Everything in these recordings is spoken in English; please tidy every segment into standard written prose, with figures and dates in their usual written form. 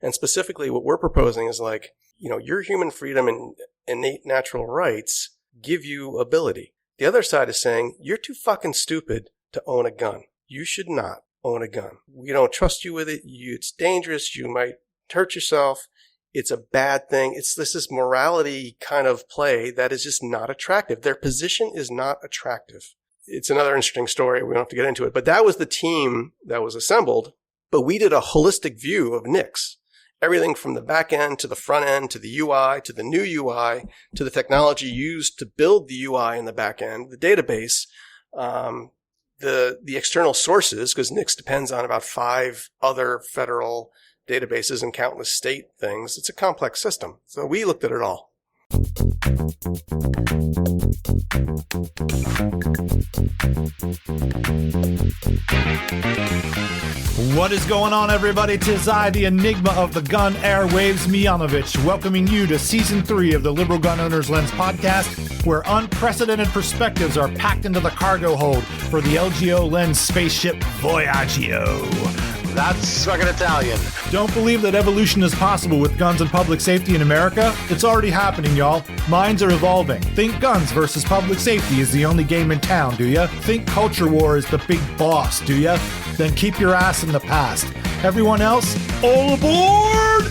And specifically what we're proposing is like, your human freedom and innate natural rights give you ability. The other side is saying, you're too fucking stupid to own a gun. You should not own a gun. We don't trust you with it. It's dangerous. You might hurt yourself. It's a bad thing. This is morality kind of play that is just not attractive. Their position is not attractive. It's another interesting story. We don't have to get into it. But that was the team that was assembled. But we did a holistic view of NICs. Everything from the back end to the front end to the UI to the new UI to the technology used to build the UI in the back end, the database, the external sources, because NICS depends on about 5 other federal databases and countless state things. It's a complex system. So we looked at it all. What is going on, everybody? 'Tis I, the enigma of the gun airwaves, Mianovich, welcoming you to Season 3 of the Liberal Gun Owners Lens podcast, where unprecedented perspectives are packed into the cargo hold for the LGO Lens spaceship Voyaggio. That's fucking Italian. Don't believe that evolution is possible with guns and public safety in America? It's already happening, y'all. Minds are evolving. Think guns versus public safety is the only game in town, do ya? Think culture war is the big boss, do ya? Then keep your ass in the past. Everyone else, all aboard!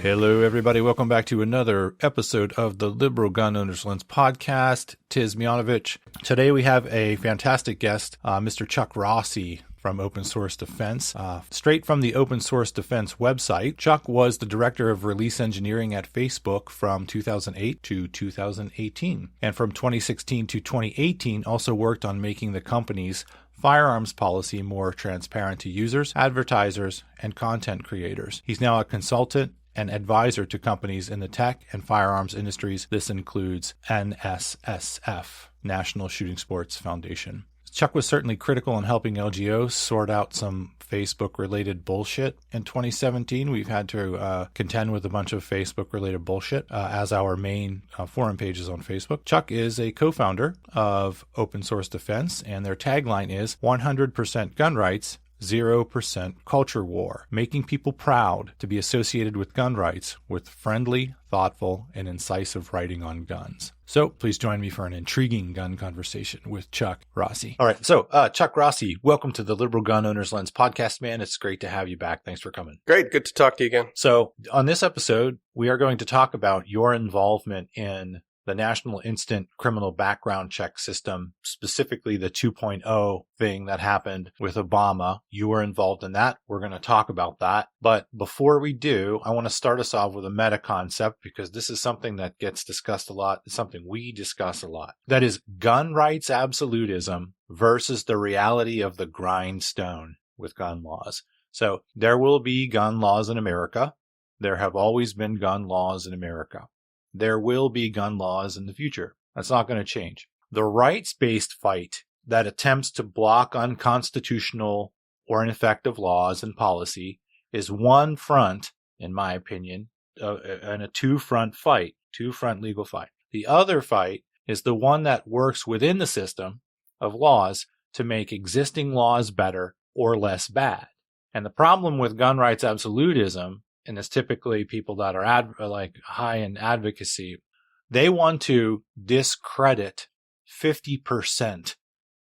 Hello, everybody. Welcome back to another episode of the Liberal Gun Owners Lens podcast. 'Tis Mianovich. Today we have a fantastic guest, Mr. Chuck Rossi from Open Source Defense. Straight from the Open Source Defense website, Chuck was the director of release engineering at Facebook from 2008 to 2018. And from 2016 to 2018, also worked on making the company's firearms policy more transparent to users, advertisers, and content creators. He's now a consultant and advisor to companies in the tech and firearms industries. This includes NSSF, National Shooting Sports Foundation. Chuck was certainly critical in helping LGO sort out some Facebook-related bullshit. In 2017, we've had to contend with a bunch of Facebook-related bullshit as our main forum pages on Facebook. Chuck is a co-founder of Open Source Defense, and their tagline is 100% gun rights, 0% culture war, making people proud to be associated with gun rights with friendly, thoughtful, and incisive writing on guns. So please join me for an intriguing gun conversation with Chuck Rossi. All right. So Chuck Rossi, welcome to the Liberal Gun Owners Lens podcast, man. It's great to have you back. Thanks for coming. Great. Good to talk to you again. So on this episode, we are going to talk about your involvement in the National Instant Criminal Background Check System, specifically the 2.0 thing that happened with Obama. You were involved in that. We're going to talk about that. But before we do, I want to start us off with a meta concept, because this is something that gets discussed a lot. It's something we discuss a lot. That is gun rights absolutism versus the reality of the grindstone with gun laws. So there will be gun laws in America. There have always been gun laws in America. There will be gun laws in the future. That's not going to change. The rights-based fight that attempts to block unconstitutional or ineffective laws and policy is one front, in my opinion, and a two-front fight, two-front legal fight. The other fight is the one that works within the system of laws to make existing laws better or less bad. And the problem with gun rights absolutism, and it's typically people that are like high in advocacy, they want to discredit 50%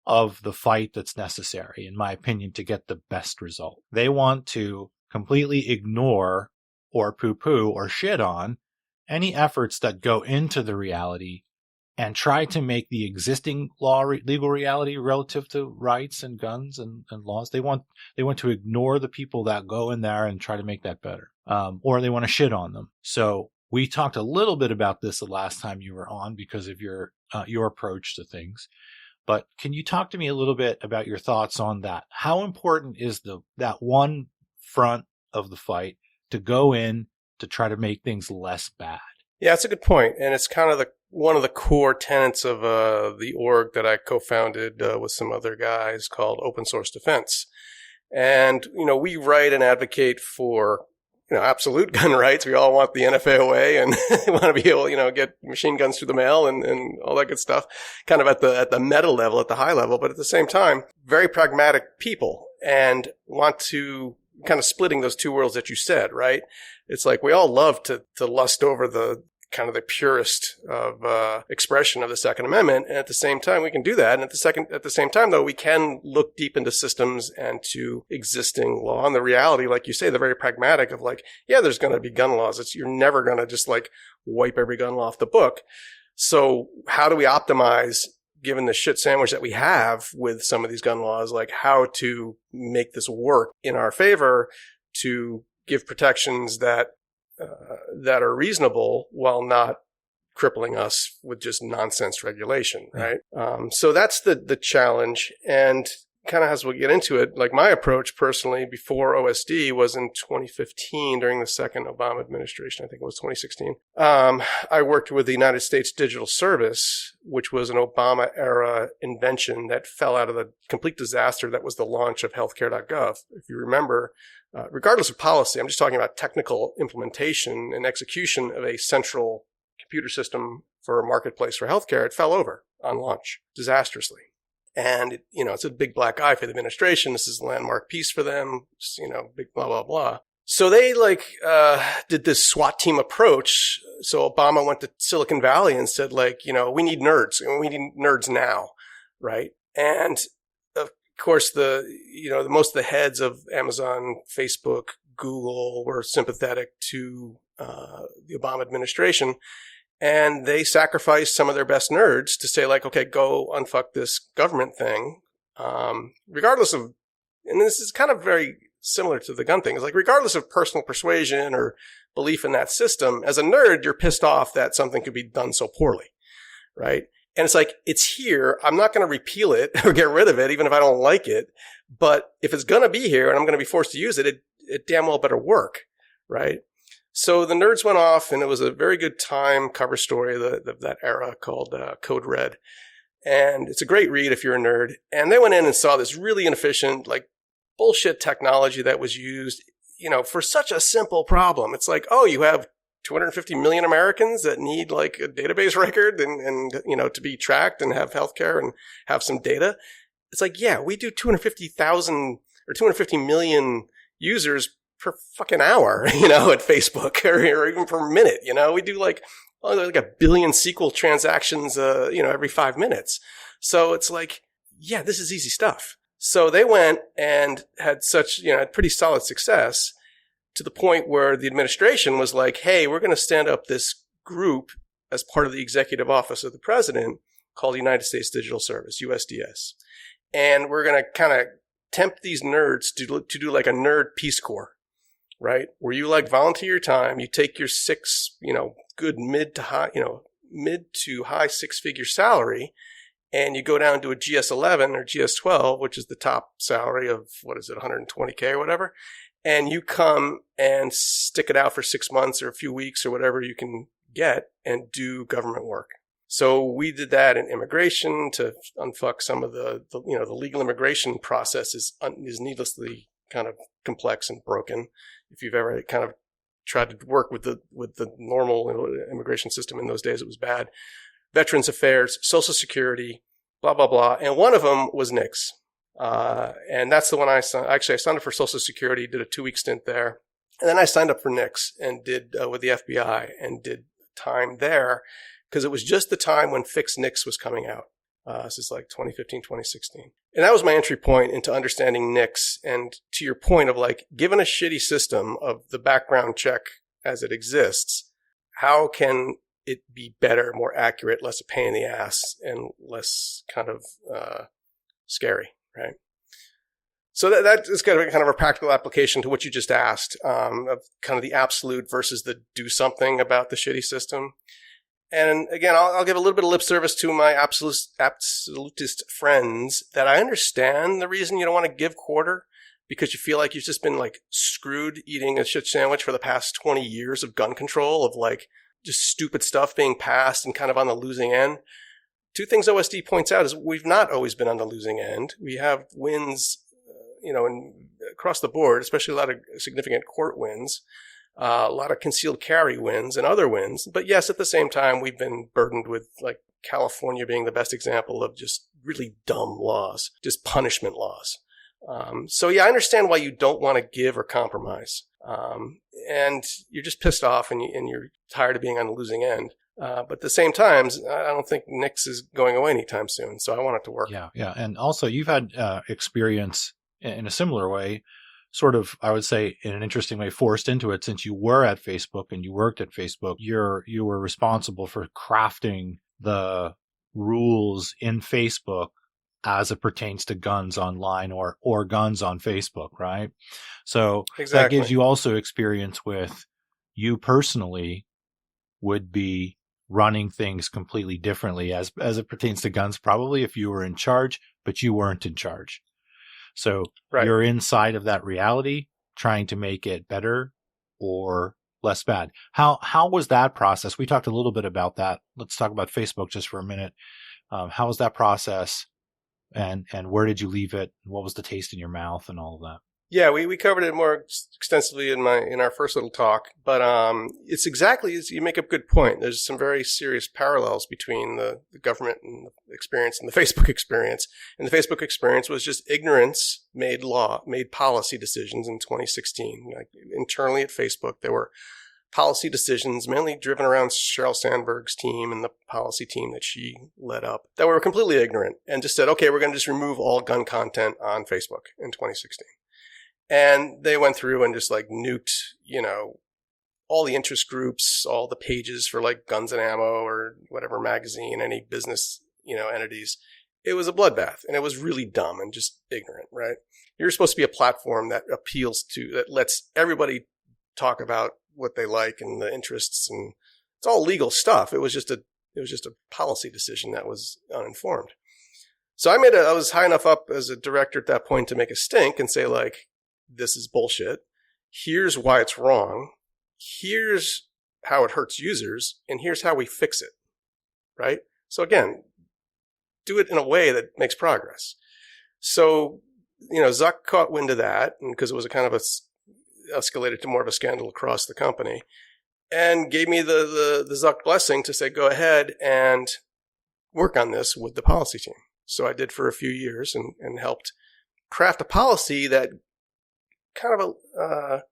of the fight that's necessary, in my opinion, to get the best result. They want to completely ignore or poo-poo or shit on any efforts that go into the reality and try to make the existing legal reality relative to rights and guns and laws. They want to ignore the people that go in there and try to make that better, or they want to shit on them. So we talked a little bit about this the last time you were on because of your approach to things. But can you talk to me a little bit about your thoughts on that? How important is that one front of the fight to go in to try to make things less bad? Yeah, it's a good point. And it's kind of one of the core tenets of the org that I co-founded with some other guys called Open Source Defense. And, we write and advocate for absolute gun rights. We all want the NFAOA and want to be able, get machine guns through the mail and all that good stuff, kind of at the meta level, at the high level. But at the same time, very pragmatic people and want to kind of splitting those two worlds that you said, right? It's like we all love to lust over the kind of the purest of expression of the Second Amendment. And at the same time, we can do that. And at the same time, though, we can look deep into systems and to existing law. And the reality, like you say, the very pragmatic of like, yeah, there's going to be gun laws. You're never going to just like wipe every gun law off the book. So how do we optimize, given the shit sandwich that we have with some of these gun laws, like how to make this work in our favor to give protections that are reasonable while not crippling us with just nonsense regulation, right? So that's the challenge. And kind of as we get into it, like my approach personally before OSD was in 2015 during the second Obama administration. I think it was 2016. I worked with the United States Digital Service, which was an Obama era invention that fell out of the complete disaster that was the launch of healthcare.gov. If you remember, regardless of policy, I'm just talking about technical implementation and execution of a central computer system for a marketplace for healthcare. It fell over on launch disastrously. And, it's a big black eye for the administration. This is a landmark piece for them, big blah, blah, blah. So they did this SWAT team approach. So Obama went to Silicon Valley and said we need nerds and we need nerds now. Right. And of course, most of the heads of Amazon, Facebook, Google were sympathetic to the Obama administration. And they sacrificed some of their best nerds to say okay, go unfuck this government thing. Regardless of, and this is kind of very similar to the gun thing. It's regardless of personal persuasion or belief in that system, as a nerd, you're pissed off that something could be done so poorly. Right. And it's it's here. I'm not going to repeal it or get rid of it, even if I don't like it. But if it's going to be here and I'm going to be forced to use it, it damn well better work. Right. So the nerds went off, and it was a very good Time cover story of that era called Code Red. And it's a great read if you're a nerd. And they went in and saw this really inefficient, bullshit technology that was used, for such a simple problem. It's you have 250 million Americans that need a database record and to be tracked and have healthcare and have some data. It's yeah, we do 250,000 or 250 million users per fucking hour, at Facebook or even per minute, we do a billion SQL transactions, every 5 minutes. So it's yeah, this is easy stuff. So they went and had such, pretty solid success to the point where the administration was hey, we're going to stand up this group as part of the executive office of the president called United States Digital Service, USDS. And we're going to kind of tempt these nerds to do a nerd Peace Corps. Right? Where you volunteer your time, you take your good mid to high 6-figure salary, and you go down to a GS11 or GS12, which is the top salary of, 120K or whatever. And you come and stick it out for 6 months or a few weeks or whatever you can get and do government work. So we did that in immigration to unfuck some of the legal immigration process is needlessly kind of complex and broken. If you've ever kind of tried to work with the normal immigration system in those days, it was bad. Veterans Affairs, Social Security, blah, blah, blah. And one of them was NICS. And that's the one I signed. Actually, I signed up for Social Security, did a 2-week stint there. And then I signed up for NICS and did with the FBI and did time there because it was just the time when fixed NICS was coming out. This is 2015, 2016. And that was my entry point into understanding NICS. And to your point of given a shitty system of the background check as it exists, how can it be better, more accurate, less a pain in the ass, and less kind of scary, right? So that is kind of a practical application to what you just asked, of kind of the absolute versus the do something about the shitty system. And again, I'll give a little bit of lip service to my absolutist friends that I understand the reason you don't want to give quarter because you feel like you've just been screwed eating a shit sandwich for the past 20 years of gun control of just stupid stuff being passed and kind of on the losing end. Two things OSD points out is we've not always been on the losing end. We have wins, across the board, especially a lot of significant court wins. A lot of concealed carry wins and other wins. But yes, at the same time, we've been burdened with like California being the best example of just really dumb laws, just punishment laws. So yeah, I understand why you don't want to give or compromise. And you're just pissed off and you're tired of being on the losing end. But at the same time, I don't think NICS is going away anytime soon. So I want it to work. Yeah. And also you've had experience in a similar way, sort of, I would say in an interesting way, forced into it since you were at Facebook and you worked at Facebook. You were responsible for crafting the rules in Facebook as it pertains to guns online or guns on Facebook, right? So exactly. That gives you also experience with you personally would be running things completely differently as it pertains to guns, probably if you were in charge, but you weren't in charge. So right. You're inside of that reality, trying to make it better or less bad. How was that process? We talked a little bit about that. Let's talk about Facebook just for a minute. How was that process? And where did you leave it? What was the taste in your mouth and all of that? Yeah, we covered it more extensively in our first little talk, but it's exactly as you make a good point. There's some very serious parallels between the government and the experience and the Facebook experience. And the Facebook experience was just ignorance made policy decisions in 2016. Like internally at Facebook, there were policy decisions mainly driven around Sheryl Sandberg's team and the policy team that she led up that were completely ignorant and just said, okay, we're going to just remove all gun content on Facebook in 2016. And they went through and just like nuked, all the interest groups, all the pages for like Guns and Ammo or whatever magazine, any business, entities. It was a bloodbath and it was really dumb and just ignorant, right? You're supposed to be a platform that that lets everybody talk about what they like and the interests, and it's all legal stuff. It was just a policy decision that was uninformed. So I was high enough up as a director at that point to make a stink and say like, this is bullshit. Here's why it's wrong. Here's how it hurts users. And here's how we fix it. Right? So again, do it in a way that makes progress. So, Zuck caught wind of that, and because it was a kind of escalated to more of a scandal across the company, and gave me the Zuck blessing to say, go ahead and work on this with the policy team. So I did for a few years and helped craft a policy that kind of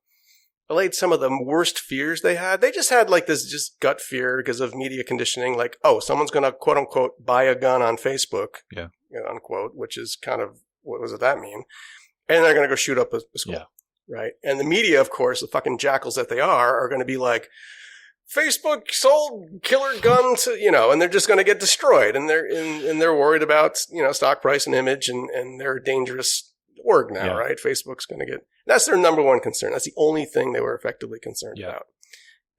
allayed some of the worst fears they had. They just had like this just gut fear because of media conditioning, like, oh, someone's going to quote unquote buy a gun on Facebook, unquote, which is kind of, what does that mean? And they're going to go shoot up a school, right? And the media, of course, the fucking jackals that they are going to be like, Facebook sold killer guns, and they're just going to get destroyed. And they're worried about, stock price and image, and they're a dangerous org now, right? Facebook's going to get, that's their number one concern. That's the only thing they were effectively concerned about.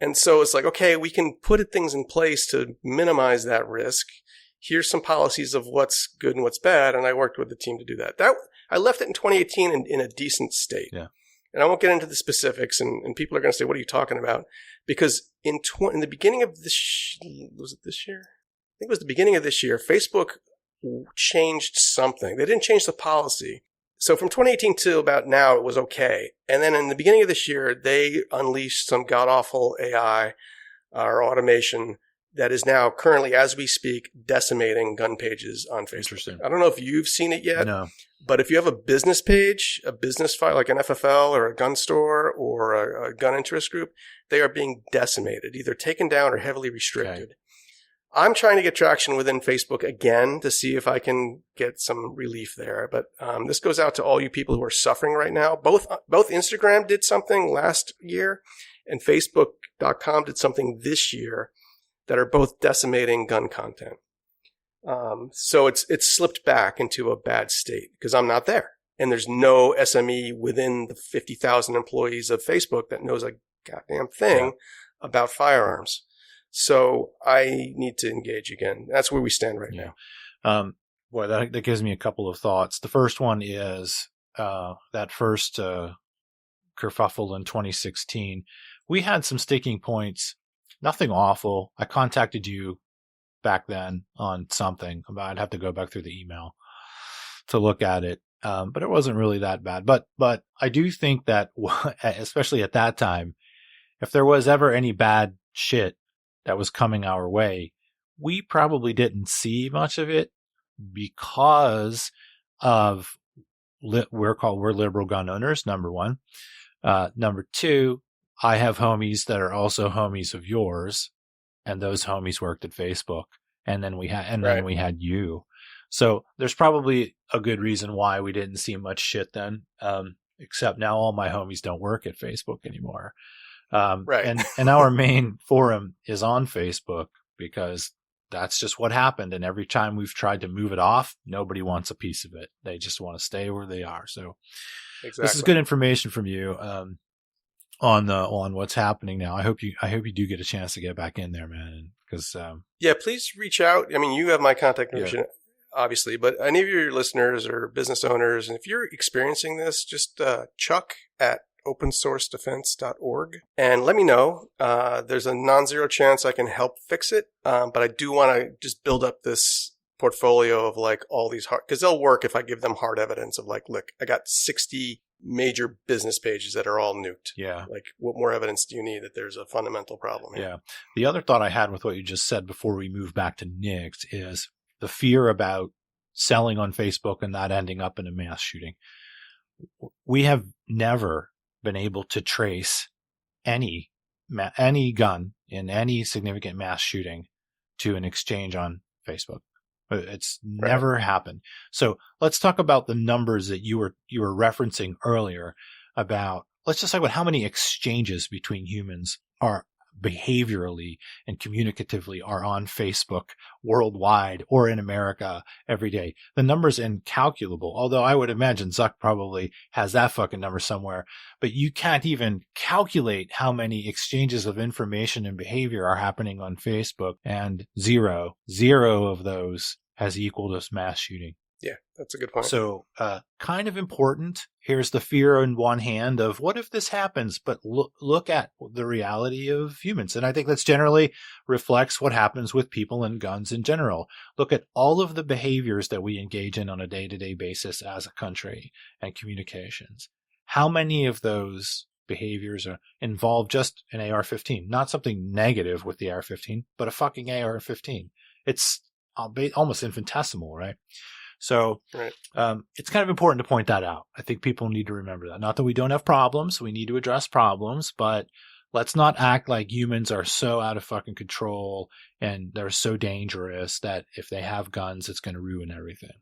And so it's like, okay, we can put things in place to minimize that risk. Here's some policies of what's good and what's bad. And I worked with the team to do that. I left it in 2018 in a decent state. Yeah. And I won't get into the specifics, and people are going to say, what are you talking about? Because in the beginning of was it this year? I think it was the beginning of this year, Facebook changed something. They didn't change the policy. So from 2018 to about now, it was okay. And then in the beginning of this year, they unleashed some god-awful AI or automation that is now currently, as we speak, decimating gun pages on Facebook. Interesting. I don't know if you've seen it yet. No. But if you have a business page, a business file like an FFL or a gun store or a gun interest group, they are being decimated, either taken down or heavily restricted. Okay. I'm trying to get traction within Facebook again to see if I can get some relief there. But this goes out to all you people who are suffering right now. Both Instagram did something last year and Facebook.com did something this year that are both decimating gun content. So it's slipped back into a bad state because I'm not there. And there's no SME within the 50,000 employees of Facebook that knows a goddamn thing about firearms. So I need to engage again. That's where we stand right now. Boy, that gives me a couple of thoughts. The first one is that first kerfuffle in 2016. We had some sticking points. Nothing awful. I contacted you back then on something. I'd have to go back through the email to look at it. But it wasn't really that bad. But I do think that, especially at that time, if there was ever any bad shit that was coming our way, we probably didn't see much of it because of we're liberal gun owners, number one. Number two, I have homies that are also homies of yours, and those homies worked at Facebook, and then we had you. So there's probably a good reason why we didn't see much shit then. Except now all my homies don't work at Facebook anymore. And our main forum is on Facebook because that's just what happened. And every time we've tried to move it off, nobody wants a piece of it. They just want to stay where they are. So This is good information from you, on what's happening now. I hope you do get a chance to get back in there, man. Because, please reach out. I mean, you have my contact information. Obviously, but any of your listeners or business owners, and if you're experiencing this, just Chuck at opensourcedefense.org and let me know. There's a non-zero chance I can help fix it, but I do want to just build up this portfolio of like all these because they'll work if I give them hard evidence of like, look, I got 60 major business pages that are all nuked. Yeah. Like, what more evidence do you need that there's a fundamental problem here? Yeah. The other thought I had with what you just said before we move back to NICs is the fear about selling on Facebook and that ending up in a mass shooting. We have never been able to trace any gun in any significant mass shooting to an exchange on Facebook. It's never happened. So let's talk about the numbers that you were referencing earlier about, let's just talk about how many exchanges between humans are behaviorally and communicatively are on Facebook worldwide or in America every day. The number's incalculable, although I would imagine Zuck probably has that fucking number somewhere, but you can't even calculate how many exchanges of information and behavior are happening on Facebook, and zero of those has equaled a mass shooting. Yeah, that's a good point. So kind of important. Here's the fear on one hand of what if this happens, but look at the reality of humans. And I think that's generally reflects what happens with people and guns in general. Look at all of the behaviors that we engage in on a day-to-day basis as a country and communications. How many of those behaviors are involved just an AR-15? Not something negative with the AR-15, but a fucking AR-15. It's almost infinitesimal, right? So it's kind of important to point that out. I think people need to remember that. Not that we don't have problems. We need to address problems, but let's not act like humans are so out of fucking control and they're so dangerous that if they have guns, it's going to ruin everything.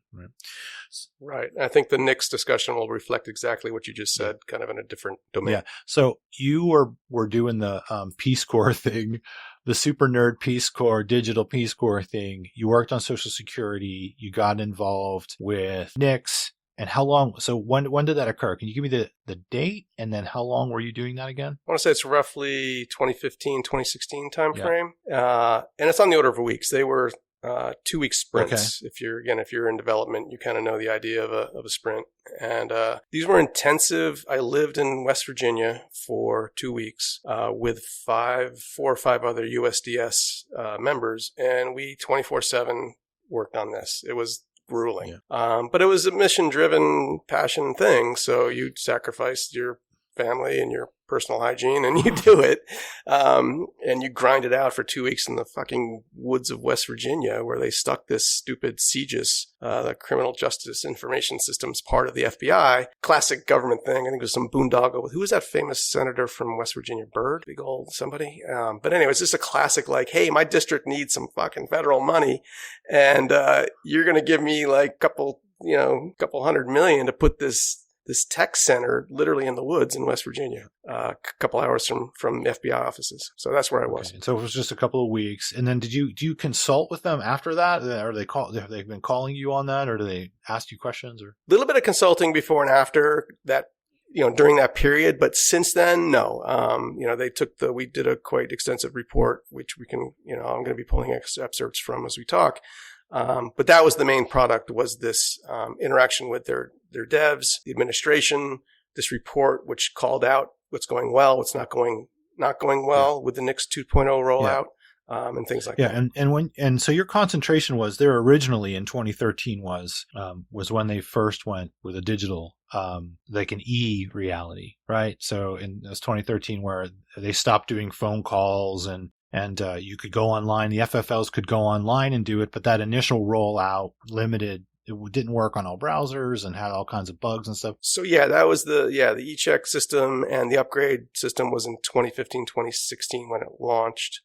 Right. I think the next discussion will reflect exactly what you just said, kind of in a different domain. Yeah. So you were doing the Peace Corps thing, the super nerd Peace Corps, digital Peace Corps thing. You worked on Social Security. You got involved with NICs. And how long? So when did that occur? Can you give me the date? And then how long were you doing that again? I want to say it's roughly 2015, 2016 timeframe. Yeah. And it's on the order of weeks. They were 2-week sprints. Okay. If you're in development, you kind of know the idea of a sprint. And these were intensive. I lived in West Virginia for 2 weeks with 4 or 5 other USDS members, and we 24/7 worked on this. It was grueling. Yeah. But it was a mission-driven passion thing. So you sacrificed your family and your personal hygiene and you do it. And you grind it out for 2 weeks in the fucking woods of West Virginia where they stuck this stupid CJIS, the Criminal Justice Information Systems part of the FBI. Classic government thing. I think it was some boondoggle with, who was that famous senator from West Virginia? Byrd? Big old somebody. But anyway, it's just a classic like, hey, my district needs some fucking federal money and you're going to give me like couple $100 million to put this tech center literally in the woods in West Virginia, a couple hours from FBI offices. So that's where I was. Okay. So it was just a couple of weeks. And then do you consult with them after that? Have they been calling you on that, or do they ask you questions? Or a little bit of consulting before and after that, during that period. But since then, no. We did a quite extensive report, which we can, I'm going to be pulling excerpts from as we talk. But that was the main product, was this interaction with their devs, the administration, this report which called out what's going well, what's not going well with the NICS 2.0 rollout, and things like that. And so your concentration was there originally in 2013 was when they first went with a digital like an e-reality, right? So in this 2013 where they stopped doing phone calls and you could go online, the FFLs could go online and do it, but that initial rollout limited, it didn't work on all browsers and had all kinds of bugs and stuff. So yeah, that was the e-check system, and the upgrade system was in 2015, 2016 when it launched.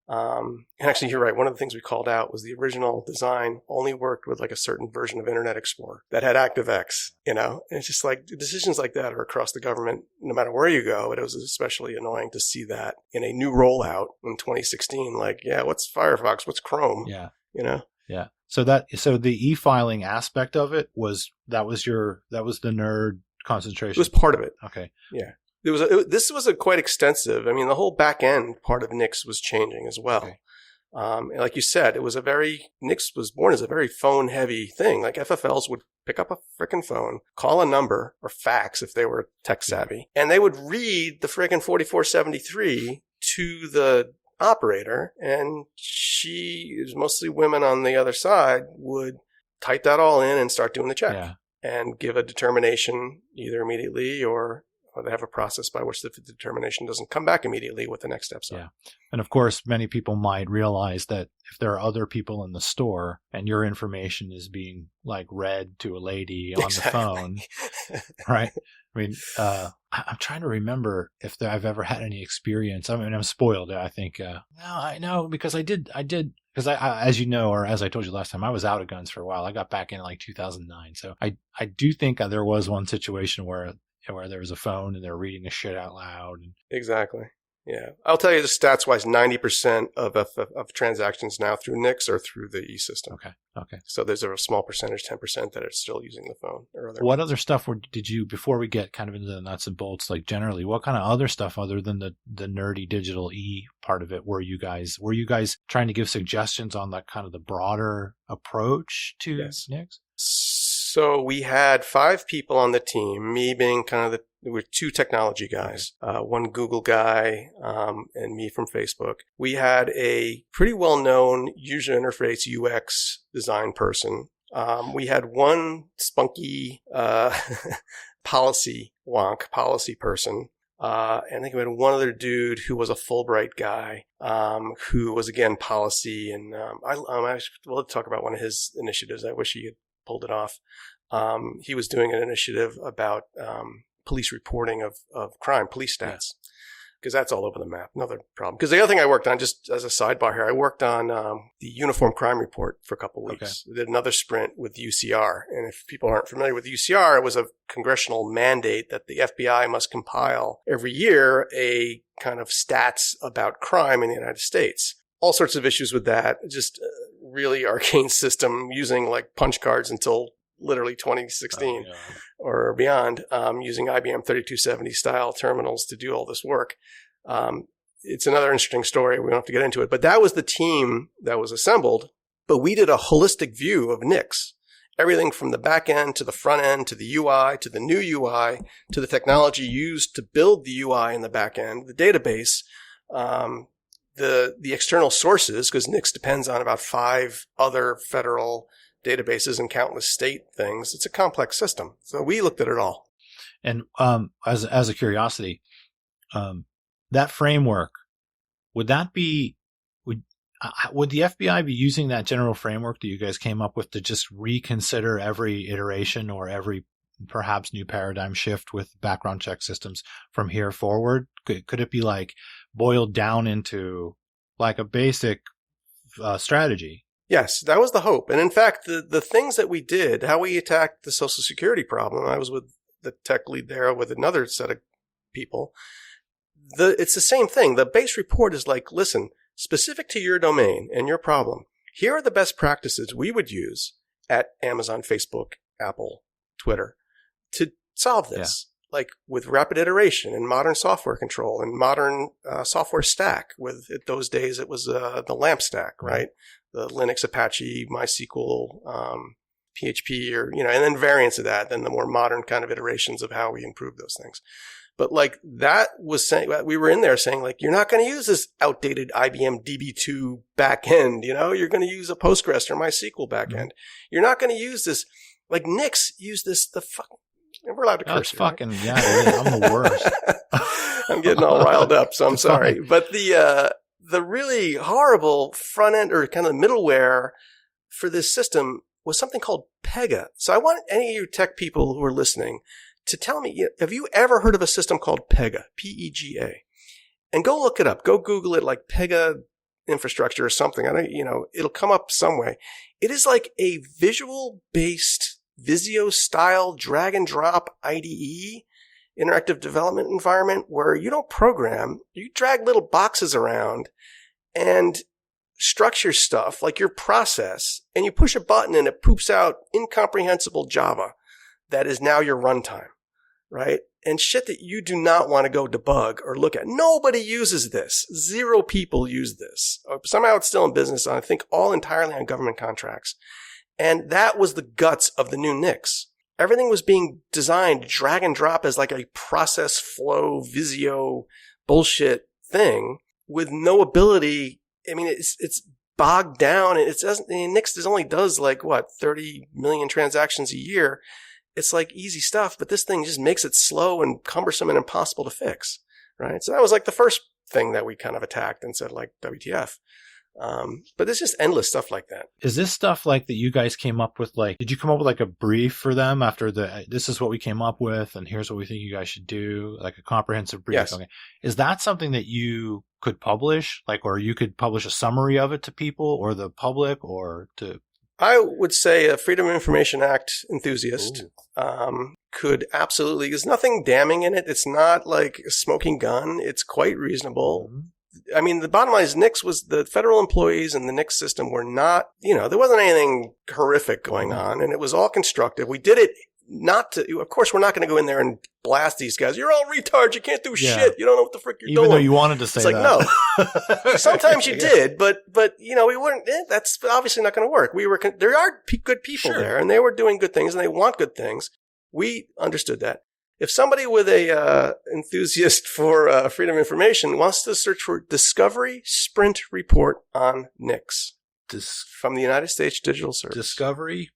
And actually, you're right. One of the things we called out was the original design only worked with like a certain version of Internet Explorer that had ActiveX, and it's just like decisions like that are across the government, no matter where you go. It was especially annoying to see that in a new rollout in 2016. Like, yeah, what's Firefox? What's Chrome? Yeah. Yeah. So the e-filing aspect of it was the nerd concentration. It was part of it. Okay. Yeah. This was a quite extensive. I mean, the whole back end part of NICS was changing as well. Okay. And like you said, NICS was born as a very phone heavy thing. Like FFLs would pick up a frickin' phone, call a number or fax if they were tech savvy, and they would read the frickin' 4473 to the operator, and she, is mostly women on the other side, would type that all in and start doing the check and give a determination either immediately or they have a process by which the determination doesn't come back immediately what the next steps are. Yeah. And of course, many people might realize that if there are other people in the store and your information is being like read to a lady on the phone, right? I mean, I'm trying to remember if I've ever had any experience. I mean, I'm spoiled. I think, no, I know because I did, because I, as you know, or as I told you last time, I was out of guns for a while. I got back in like 2009. So I do think there was one situation where there was a phone and they're reading the shit out loud. Exactly. Yeah. I'll tell you the stats wise, 90% of transactions now through NICS are through the e-system. Okay. So there's a small percentage, 10% that are still using the phone or other. What other stuff did you, before we get kind of into the nuts and bolts, like generally, what kind of other stuff other than the nerdy digital e part of it were you guys trying to give suggestions on that kind of the broader approach to NICS? So we had 5 people on the team, me being kind of there were 2 technology guys, one Google guy, and me from Facebook. We had a pretty well-known user interface UX design person. We had one spunky, policy person. And I think we had one other dude who was a Fulbright guy, who was again policy. And, I will talk about one of his initiatives. I wish he had pulled it off. He was doing an initiative about police reporting of crime, police stats, because that's all over the map. Another problem. Because the other thing I worked on, just as a sidebar here, I worked on the Uniform Crime Report for a couple of weeks. Okay. Did another sprint with UCR. And if people aren't familiar with UCR, it was a congressional mandate that the FBI must compile every year a kind of stats about crime in the United States. All sorts of issues with that. Just really arcane system using like punch cards until literally 2016 or beyond, using IBM 3270 style terminals to do all this work. It's another interesting story. We don't have to get into it, but that was the team that was assembled. But we did a holistic view of NICS, everything from the back end to the front end to the UI to the new UI to the technology used to build the UI in the back end, the database, the external sources, because NICS depends on about 5 other federal databases and countless state things. It's a complex system. So we looked at it all. And as a curiosity, that framework, would the FBI be using that general framework that you guys came up with to just reconsider every iteration or every perhaps new paradigm shift with background check systems from here forward? Could it be like boiled down into like a basic strategy? Yes, that was the hope. And in fact, the things that we did, how we attacked the Social Security problem, I was with the tech lead there with another set of people. It's the same thing. The base report is like, listen, specific to your domain and your problem, here are the best practices we would use at Amazon, Facebook, Apple, Twitter to solve this. Like with rapid iteration and modern software control and modern software stack. With those days, it was the LAMP stack, right? The Linux, Apache, MySQL, PHP, or and then variants of that. Then the more modern kind of iterations of how we improve those things. But like that was saying, we were in there saying like, you're not going to use this outdated IBM DB2 backend. You're going to use a Postgres or MySQL backend. You're not going to use this. Like NICS used this And we're allowed to curse. That's fucking, right? Yeah, it is. I'm the worst. I'm getting all riled up, so I'm sorry. But the really horrible front end or kind of middleware for this system was something called Pega. So I want any of you tech people who are listening to tell me, have you ever heard of a system called Pega? P-E-G-A. And go look it up. Go Google it, like Pega infrastructure or something. I don't, it'll come up some way. It is like a visual-based Visio-style drag and drop IDE, interactive development environment, where you don't program, you drag little boxes around and structure stuff like your process, and you push a button and it poops out incomprehensible Java that is now your runtime, right? And shit that you do not want to go debug or look at. Nobody uses this. 0 people use this. Somehow it's still in business, I think all entirely on government contracts. And that was the guts of the new NICs. Everything was being designed drag and drop as like a process flow Visio bullshit thing with no ability. I mean, it's bogged down, and NICs only does like 30 million transactions a year. It's like easy stuff, but this thing just makes it slow and cumbersome and impossible to fix, right? So that was like the first thing that we kind of attacked and said like WTF. But there's just endless stuff like that. Is this stuff like that you guys came up with? Like, did you come up with like a brief for them after this is what we came up with and here's what we think you guys should do, like a comprehensive brief? Yes. Okay. Is that something that you could publish, like, or you could publish a summary of it to people or the public or to? I would say a Freedom of Information Act enthusiast could absolutely. There's nothing damning in it. It's not like a smoking gun. It's quite reasonable. Mm-hmm. I mean, the bottom line is the federal employees in the NIC system were not, there wasn't anything horrific going on, and it was all constructive. We did it of course, we're not going to go in there and blast these guys. You're all retards. You can't do shit. You don't know what the frick you're doing. Even though you wanted to say it's that. Like, no. Sometimes you did, but we weren't, that's obviously not going to work. There are good people there, and they were doing good things, and they want good things. We understood that. If somebody with a enthusiast for freedom of information wants to search for Discovery Sprint Report on NICs from the United States Digital Service. Discovery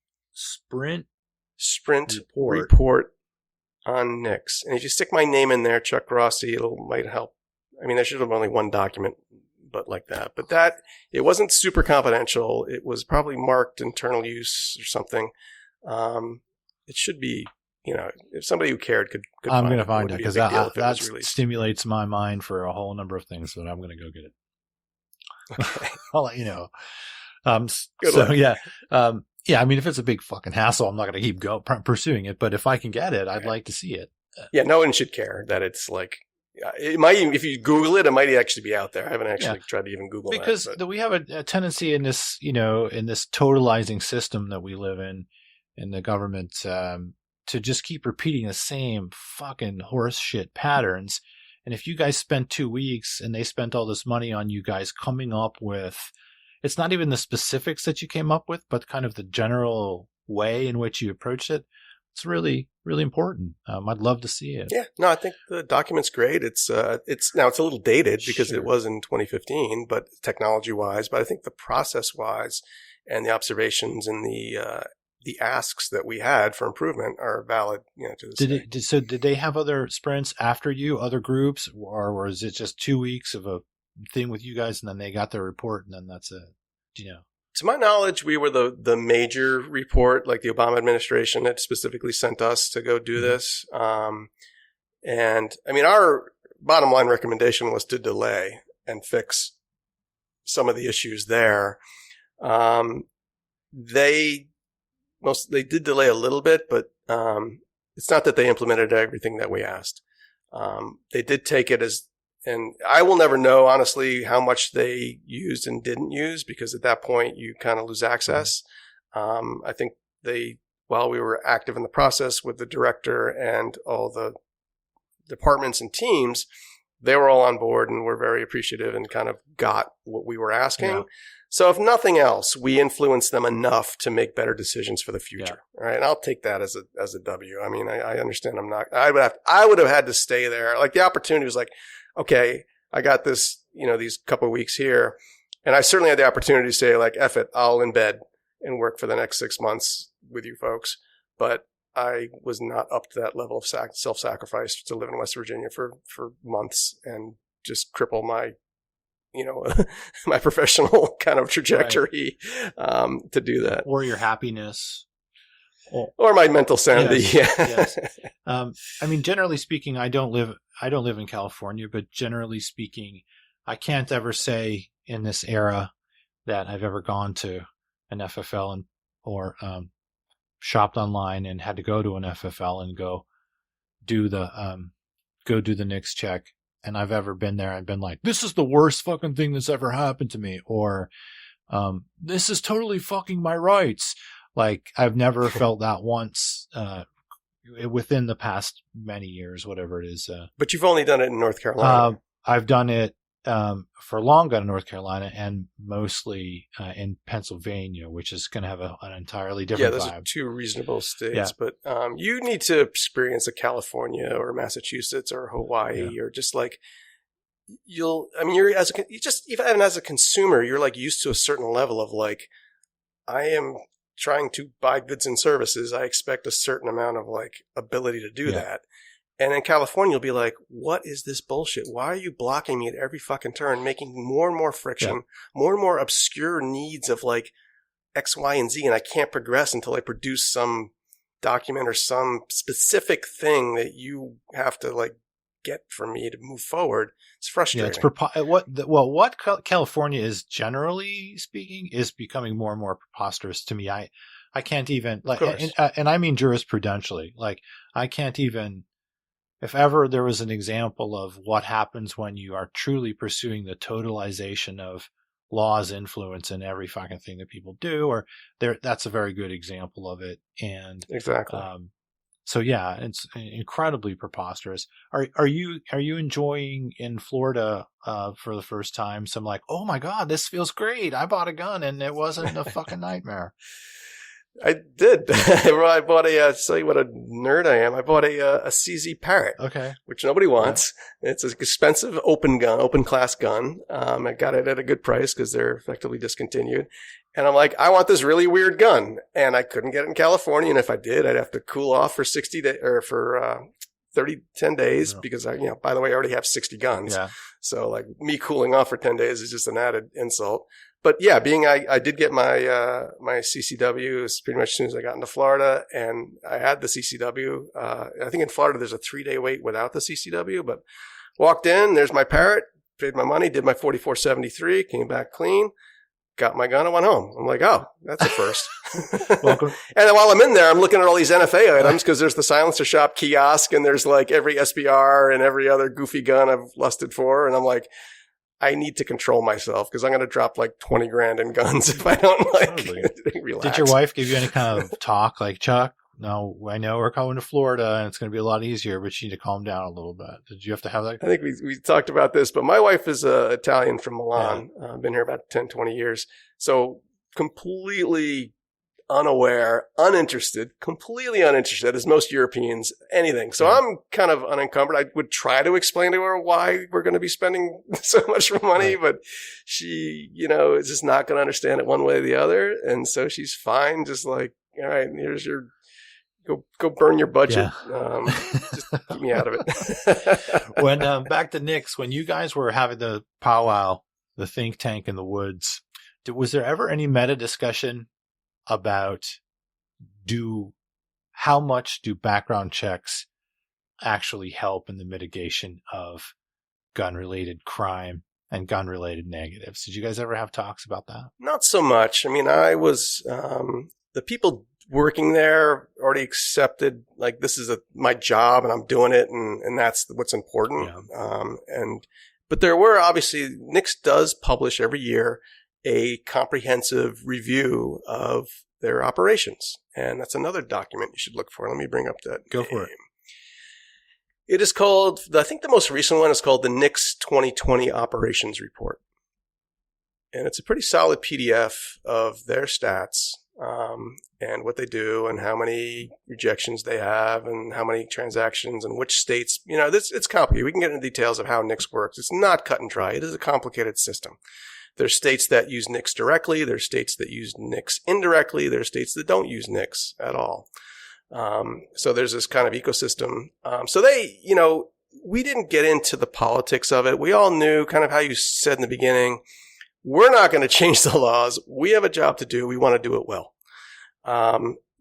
Sprint Report on NICs. And if you stick my name in there, Chuck Rossi, might help. I mean, there should have only one document, but like that. But it wasn't super confidential. It was probably marked internal use or something. It should be, if somebody who cared could I'm going to find it because that stimulates my mind for a whole number of things, but I'm going to go get it. Okay. I'll let you know. Good luck. Yeah, I mean, if it's a big fucking hassle, I'm not going to keep pursuing it. But if I can get it, I'd like to see it. Yeah, no one should care that it's like, it might even, if you Google it, it might actually be out there. I haven't actually tried to even Google because that. Because we have a tendency in this, in this totalizing system that we live in the government, to just keep repeating the same fucking horse shit patterns. And if you guys spent 2 weeks and they spent all this money on you guys coming up with, it's not even the specifics that you came up with, but kind of the general way in which you approached it. It's really, really important. I'd love to see it. Yeah, no, I think the document's great. It's a little dated because it was in 2015, but technology wise, but I think the process wise and the observations and the asks that we had for improvement are valid, to this day. Did they have other sprints after you, other groups, or was it just 2 weeks of a thing with you guys and then they got their report and then that's it? Do you know? To my knowledge, we were the major report, like the Obama administration had specifically sent us to go do this. And I mean, our bottom line recommendation was to delay and fix some of the issues there. They did delay a little bit, but it's not that they implemented everything that we asked. They did take it as, and I will never know, honestly, how much they used and didn't use, because at that point you kind of lose access. I think while we were active in the process with the director and all the departments and teams, they were all on board and were very appreciative and kind of got what we were asking. Yeah. So if nothing else, we influenced them enough to make better decisions for the future. Yeah. Right. And I'll take that as a W. I mean, I understand I would have had to stay there. Like the opportunity was like, okay, I got this, these couple of weeks here. And I certainly had the opportunity to say like, F it, I'll embed and work for the next 6 months with you folks. But I was not up to that level of self-sacrifice to live in West Virginia for months and just cripple my, my professional kind of trajectory to do that. Or your happiness. Or my mental sanity. Yes. I mean, generally speaking, I don't live in California, but generally speaking, I can't ever say in this era that I've ever gone to an FFL or shopped online and had to go to an FFL and go do the NICS check. And I've ever been there and been like, this is the worst fucking thing that's ever happened to me. Or, this is totally fucking my rights. Like, I've never felt that once, within the past many years, whatever it is. But you've only done it in North Carolina. I've done it, for long in North Carolina and mostly, in Pennsylvania, which is going to have an entirely different vibe. Yeah, those are two reasonable states, but, you need to experience a California or Massachusetts or Hawaii or just like, even as a consumer, you're like used to a certain level of like, I am trying to buy goods and services. I expect a certain amount of like ability to do that. And in California, you'll be like, what is this bullshit? Why are you blocking me at every fucking turn, making more and more friction, more and more obscure needs of like X, Y, and Z. And I can't progress until I produce some document or some specific thing that you have to like get for me to move forward. It's frustrating. Yeah, what California is generally speaking is becoming more and more preposterous to me. I can't even like, and I mean jurisprudentially, like I can't even, if ever there was an example of what happens when you are truly pursuing the totalization of law's influence in every fucking thing that people do, or that's a very good example of it. And exactly. So yeah, it's incredibly preposterous. Are you enjoying in Florida for the first time some like, oh my God, this feels great. I bought a gun and it wasn't a fucking nightmare. I did. I bought tell you what a nerd I am. I bought a CZ Parrot. Okay. Which nobody wants. Yeah. It's an expensive open class gun. I got it at a good price because they're effectively discontinued. And I'm like, I want this really weird gun. And I couldn't get it in California. And if I did, I'd have to cool off for 60 days or for 10 days because by the way, I already have 60 guns. Yeah. So like me cooling off for 10 days is just an added insult. But yeah, I did get my CCW pretty much as soon as I got into Florida, and I had the CCW. I think in Florida there's a 3-day wait without the CCW, but walked in, there's my Parrot, paid my money, did my 4473, came back clean, got my gun, and went home. I'm like, oh, that's a first. Welcome. And then while I'm in there, I'm looking at all these NFA items because there's the silencer shop kiosk, and there's like every SBR and every other goofy gun I've lusted for, and I'm like, I need to control myself because I'm going to drop like 20 grand in guns if I don't relax. Did your wife give you any kind of talk like, Chuck, no, I know we're coming to Florida and it's going to be a lot easier, but you need to calm down a little bit. Did you have to have that? I think we talked about this, but my wife is Italian from Milan. I've been here about 10, 20 years. So completely unaware, completely uninterested, as most Europeans, anything. So I'm kind of unencumbered. I would try to explain to her why we're going to be spending so much money, but she, is just not going to understand it one way or the other. And so she's fine. Just like, all right, here's your, go burn your budget. Yeah. Just keep me out of it. When, back to NICS, when you guys were having the powwow, the think tank in the woods, was there ever any meta discussion about how much do background checks actually help in the mitigation of gun-related crime and gun-related negatives? Did you guys ever have talks about that? Not so much. I mean, I was the people working there already accepted like this is my job and I'm doing it and that's what's important. Yeah. But there were obviously NICS does publish every year a comprehensive review of their operations. And that's another document you should look for. Let me bring up that. Go for it. It is called, I think the most recent one is called the NICS 2020 Operations Report. And it's a pretty solid PDF of their stats and what they do and how many rejections they have and how many transactions and which states. It's complicated. We can get into details of how NICS works. It's not cut and dry. It is a complicated system. There's states that use NICS directly. There's states that use NICS indirectly. There's states that don't use NICS at all. So there's this kind of ecosystem. So they, we didn't get into the politics of it. We all knew kind of how you said in the beginning, we're not going to change the laws. We have a job to do. We want to do it well.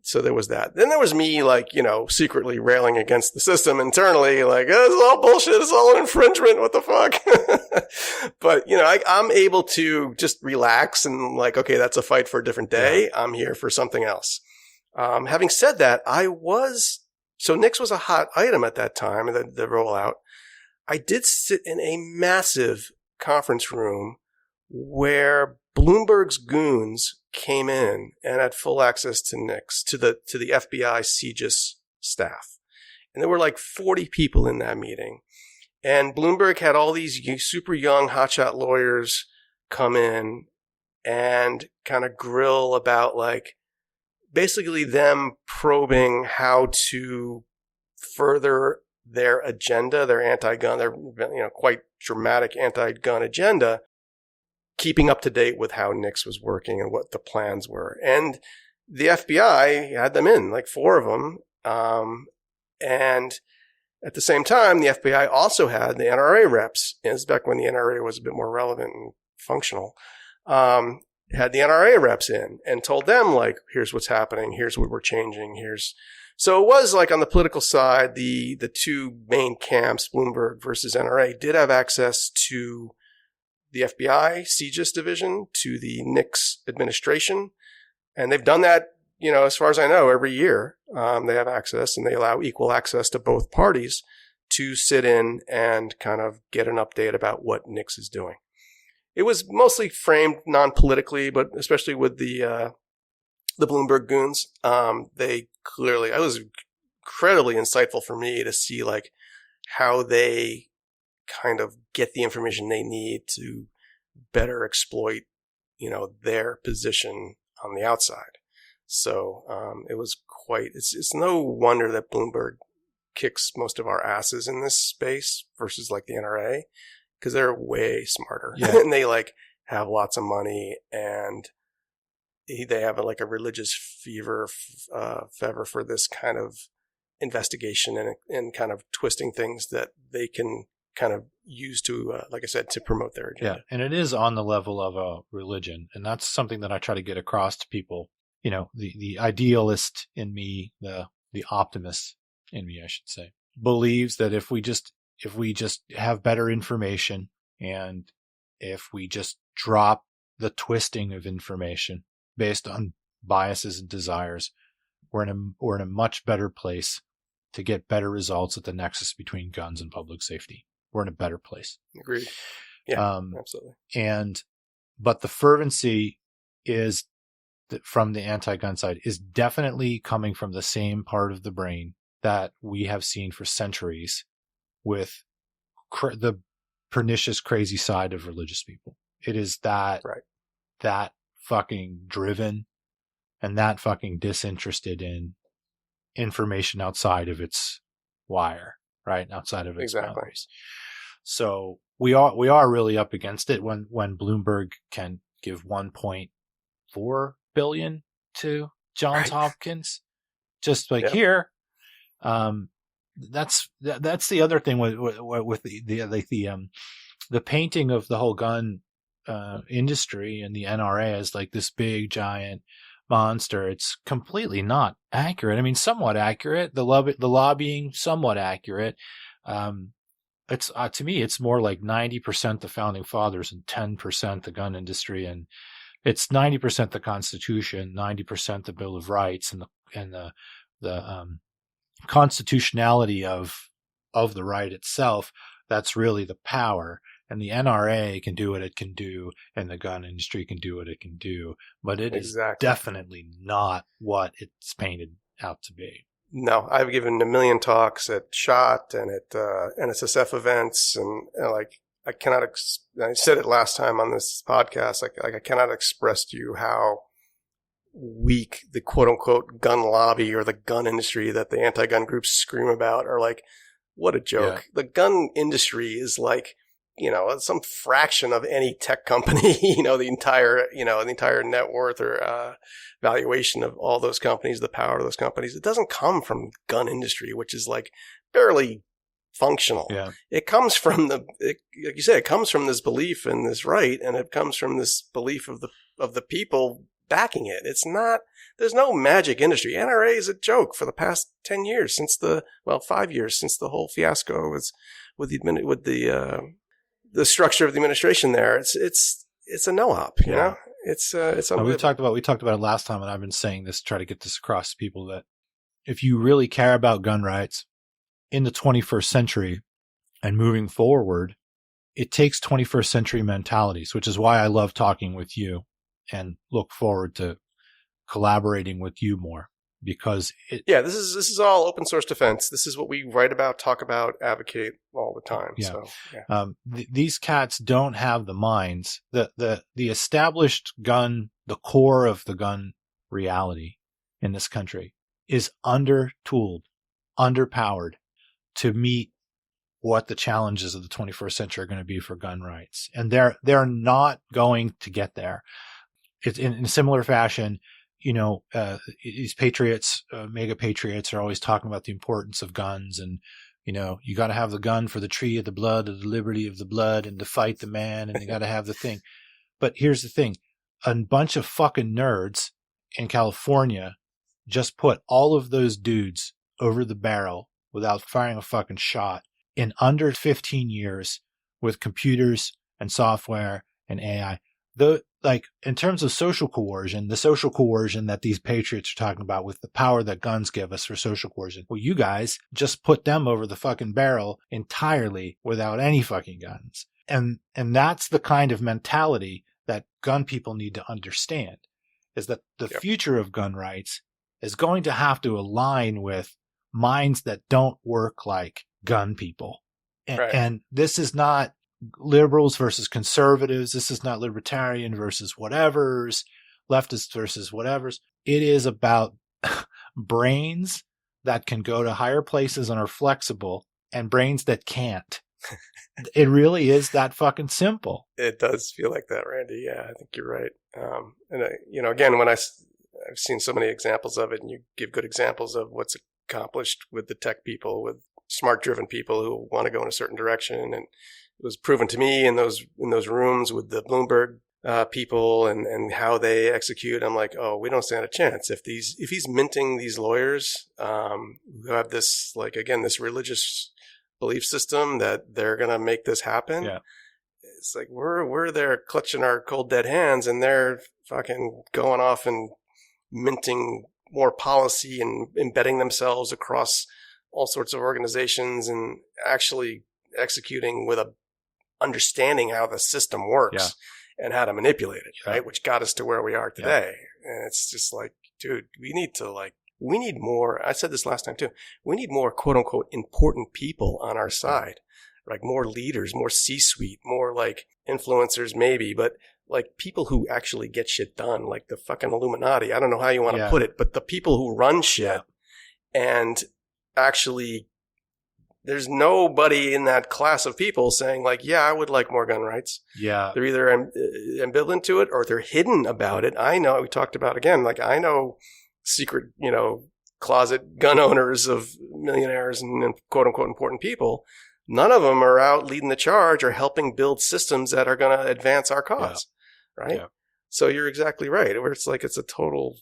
So there was that. Then there was me, secretly railing against the system internally, like, oh, this is all bullshit. It's all an infringement. What the fuck? But, I'm able to just relax and okay, that's a fight for a different day. Yeah. I'm here for something else. Having said that, so NICS was a hot item at that time, the rollout. I did sit in a massive conference room where Bloomberg's goons came in and had full access to NICS, to the FBI CGIS staff. And there were 40 people in that meeting. And Bloomberg had all these super young hotshot lawyers come in and kind of grill about basically them probing how to further their agenda, their anti-gun, their quite dramatic anti-gun agenda, keeping up to date with how NICS was working and what the plans were. And the FBI had them in, 4 of them. And at the same time, the FBI also had the NRA reps. And this is back when the NRA was a bit more relevant and functional. Had the NRA reps in and told them, here's what's happening. Here's what we're changing. So it was on the political side, the two main camps, Bloomberg versus NRA, did have access to the FBI CGIS division, to the NICS administration. And they've done that, as far as I know, every year. They have access, and they allow equal access to both parties to sit in and kind of get an update about what NICS is doing. It was mostly framed non-politically, but especially with the Bloomberg goons, it was incredibly insightful for me to see how they kind of get the information they need to better exploit, their position on the outside. So, it was it's no wonder that Bloomberg kicks most of our asses in this space versus the NRA. Because they're way smarter. Yeah. And they have lots of money, and they have a religious fever for this kind of investigation and kind of twisting things that they can kind of use to, like I said, to promote their agenda. Yeah, and it is on the level of a religion, and that's something that I try to get across to people. The idealist in me, the optimist in me, I should say, believes that if we just have better information, and if we just drop the twisting of information based on biases and desires, we're in a much better place to get better results at the nexus between guns and public safety. We're in a better place. Agreed. Yeah, absolutely. But the fervency from the anti-gun side is definitely coming from the same part of the brain that we have seen for centuries with the pernicious, crazy side of religious people. It is that fucking driven and that fucking disinterested in information outside of its wire, right? Outside of its boundaries. So we are really up against it when Bloomberg can give 1.4 billion to Johns Hopkins, just here. That's the other thing with the painting of the whole gun industry and the NRA as this big giant monster. It's completely not accurate. I mean, somewhat accurate. The lobbying, somewhat accurate. It's to me, it's more 90% the founding fathers and 10% the gun industry, and it's 90% the Constitution, 90% the Bill of Rights, and the constitutionality of the right itself. That's really the power. And the NRA can do what it can do, and the gun industry can do what it can do, but it is definitely not what it's painted out to be. No, I've given a million talks at SHOT and at NSSF events, and I cannot. I said it last time on this podcast. I cannot express to you how weak the quote unquote gun lobby or the gun industry that the anti-gun groups scream about are. What a joke! Yeah. The gun industry is some fraction of any tech company, the entire net worth or valuation of all those companies, the power of those companies. It doesn't come from gun industry, which is like barely functional. Yeah. It comes from like you said, it comes from this belief in this right, and it comes from this belief of the people backing it. There's no magic industry. NRA is a joke for the past 10 years 5 years since the whole fiasco was with the structure of the administration there. It's a no-op, you know? It's we talked about it last time, and I've been saying this, try to get this across to people, that if you really care about gun rights in the 21st century and moving forward, it takes 21st century mentalities, which is why I love talking with you and look forward to collaborating with you more, because this is all open source defense. This is what we write about, talk about, advocate all the time. Yeah. So, yeah. These cats don't have the minds. The established gun, the core of the gun reality in this country is undertooled, underpowered to meet what the challenges of the 21st century are going to be for gun rights. And they're not going to get there. It's in a similar fashion. These patriots, mega patriots, are always talking about the importance of guns, and you got to have the gun for the tree of the blood, of the liberty of the blood, and to fight the man, and you got to have the thing. But here's the thing: a bunch of fucking nerds in California just put all of those dudes over the barrel without firing a fucking shot in under 15 years with computers and software and AI. In terms of social coercion, the social coercion that these patriots are talking about with the power that guns give us for social coercion, well, you guys just put them over the fucking barrel entirely without any fucking guns. And that's the kind of mentality that gun people need to understand, is that the future of gun rights is going to have to align with minds that don't work like gun people. And this is not liberals versus conservatives. This is not libertarian versus whatevers, leftists versus whatevers. It is about brains that can go to higher places and are flexible, and brains that can't. It really is that fucking simple. It does feel like that, Randy. Yeah, I think you're right. Again, when I've seen so many examples of it, and you give good examples of what's accomplished with the tech people, with smart-driven people who want to go in a certain direction, and it was proven to me in those rooms with the Bloomberg people and how they execute. I'm like, oh, we don't stand a chance. If he's minting these lawyers who have this, this religious belief system that they're gonna make this happen. Yeah. It's like we're there clutching our cold dead hands, and they're fucking going off and minting more policy and embedding themselves across all sorts of organizations and actually executing with a understanding how the system works and how to manipulate it, right? Which got us to where we are today. And it's just like, dude, we need more. I said this last time too. We need more quote unquote important people on our side, like more leaders, more C-suite, more like influencers maybe, but like people who actually get shit done, like the fucking Illuminati. I don't know how you want to put it, but the people who run shit and actually, there's nobody in that class of people saying like, yeah, I would like more gun rights. Yeah. They're either ambivalent to it or they're hidden about it. I know, we talked about again, like I know secret, closet gun owners of millionaires and quote unquote important people. None of them are out leading the charge or helping build systems that are going to advance our cause. Right. Yeah. So you're exactly right. Where it's like it's a total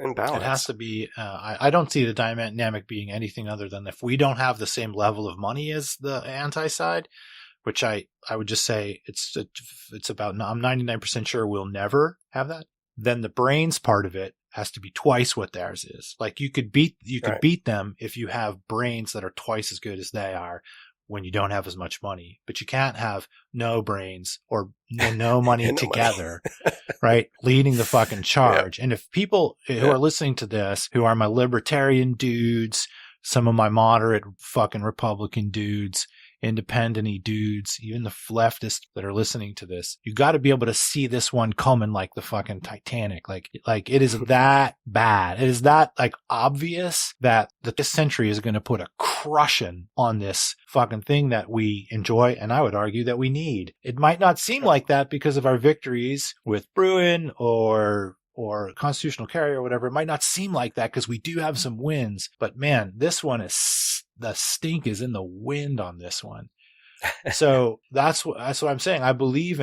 imbalance. It has to be. I don't see the dynamic being anything other than if we don't have the same level of money as the anti-side, which I would just say it's about. I'm 99% sure we'll never have that. Then the brains part of it has to be twice what theirs is. Like you could beat them if you have brains that are twice as good as they are. When you don't have as much money, but you can't have no brains or no money together, right? Leading the fucking charge. And if people who are listening to this, who are my libertarian dudes, some of my moderate fucking Republican dudes, independent-y dudes, even the leftists that are listening to this, you got to be able to see this one coming like the fucking Titanic. Like it is that bad. It is that like obvious that this century is going to put a crushing on this fucking thing that we enjoy, and I would argue that we need. It might not seem like that because of our victories with Bruin or constitutional carry or whatever. It might not seem like that because we do have some wins, but man, this one is, the stink is in the wind on this one. So that's what I'm saying. I believe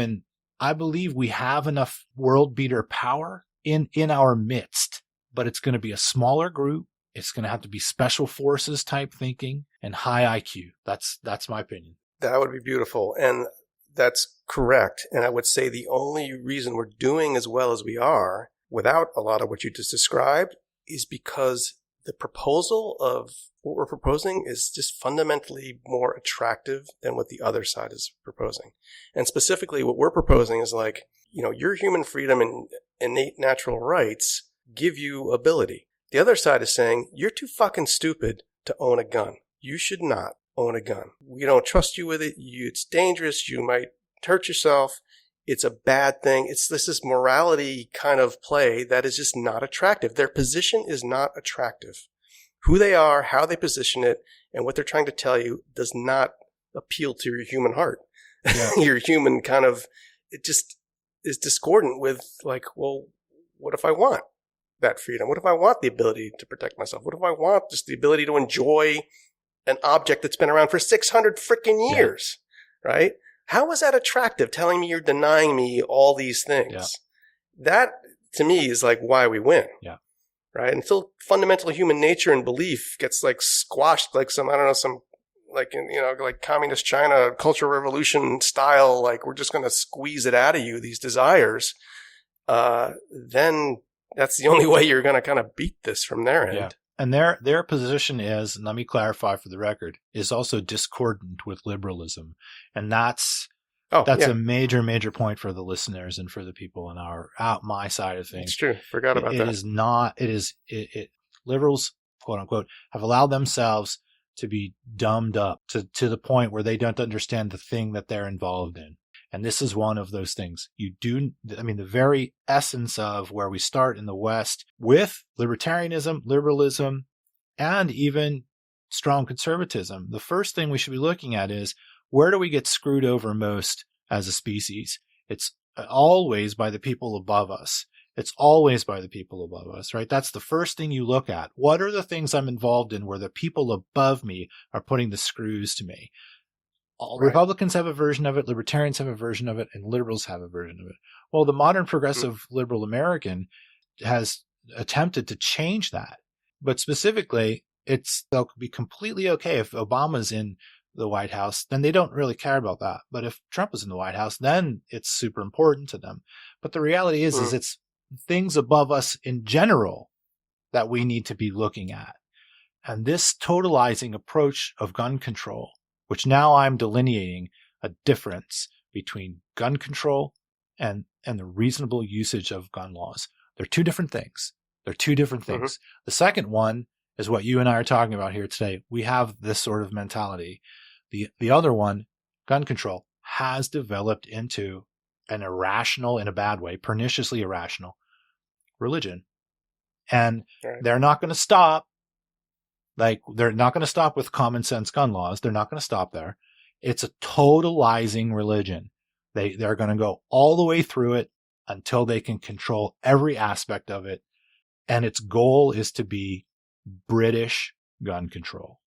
we have enough world beater power in our midst, but it's going to be a smaller group. It's going to have to be special forces type thinking and high IQ. That's my opinion. That would be beautiful. And that's correct. And I would say the only reason we're doing as well as we are without a lot of what you just described is because the proposal of what we're proposing is just fundamentally more attractive than what the other side is proposing. And specifically what we're proposing is like, your human freedom and innate natural rights give you ability. The other side is saying, you're too fucking stupid to own a gun. You should not own a gun. We don't trust you with it. It's dangerous. You might hurt yourself. It's a bad thing. This is morality kind of play that is just not attractive. Their position is not attractive. Who they are, how they position it, and what they're trying to tell you does not appeal to your human heart. Yeah. Your human kind of, it just is discordant with like, well, what if I want that freedom? What if I want the ability to protect myself? What if I want just the ability to enjoy an object that's been around for 600 freaking years, right? How is that attractive? Telling me you're denying me all these things. Yeah. That to me is like why we win. Yeah. Right. Until fundamental human nature and belief gets like squashed, like like communist China Cultural Revolution style, like we're just going to squeeze it out of you, these desires. Then that's the only way you're going to kind of beat this from their end. Yeah. And their position is, and let me clarify for the record, is also discordant with liberalism. And that's a major point for the listeners and for the people in my side of things. It's true. Forgot about that. Liberals, quote unquote, have allowed themselves to be dumbed up to the point where they don't understand the thing that they're involved in. And this is one of those things. The very essence of where we start in the West with libertarianism, liberalism, and even strong conservatism. The first thing we should be looking at is, where do we get screwed over most as a species? It's always by the people above us. It's always by the people above us, right? That's the first thing you look at. What are the things I'm involved in where the people above me are putting the screws to me? Right. Republicans have a version of it, libertarians have a version of it, and liberals have a version of it. Well, the modern progressive liberal American has attempted to change that. But specifically, they'll be completely okay if Obama's in the White House, then they don't really care about that. But if Trump is in the White House, then it's super important to them. But the reality is it's things above us in general that we need to be looking at. And this totalizing approach of gun control, which now I'm delineating a difference between gun control and the reasonable usage of gun laws. They're two different things. The second one is what you and I are talking about here today. We have this sort of mentality. The other one, gun control, has developed into an irrational, in a bad way, perniciously irrational religion. And they're not going to stop. Like, they're not going to stop with common sense gun laws. They're not going to stop there. It's a totalizing religion. They're going to go all the way through it until they can control every aspect of it. And its goal is to be British gun control.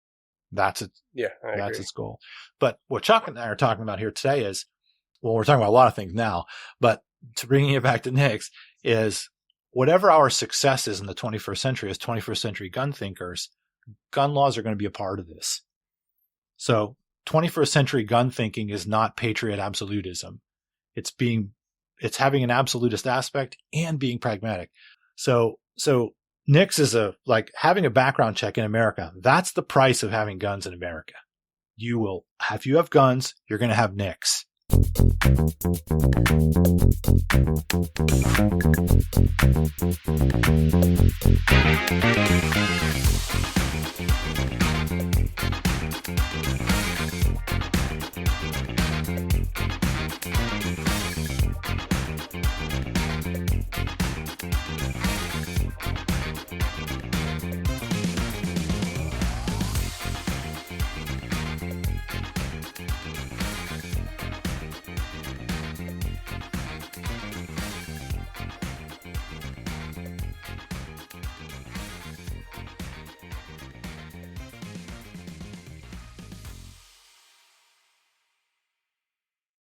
That's it. Yeah, that's its goal. But what Chuck and I are talking about here today is, well, we're talking about a lot of things now, but to bring it back to Nick's is, whatever our success is in the 21st century as 21st century gun thinkers, gun laws are going to be a part of this. So 21st century gun thinking is not patriot absolutism. It's having an absolutist aspect and being pragmatic. So NICS is having a background check in America. That's the price of having guns in America. If you have guns, you're going to have NICS.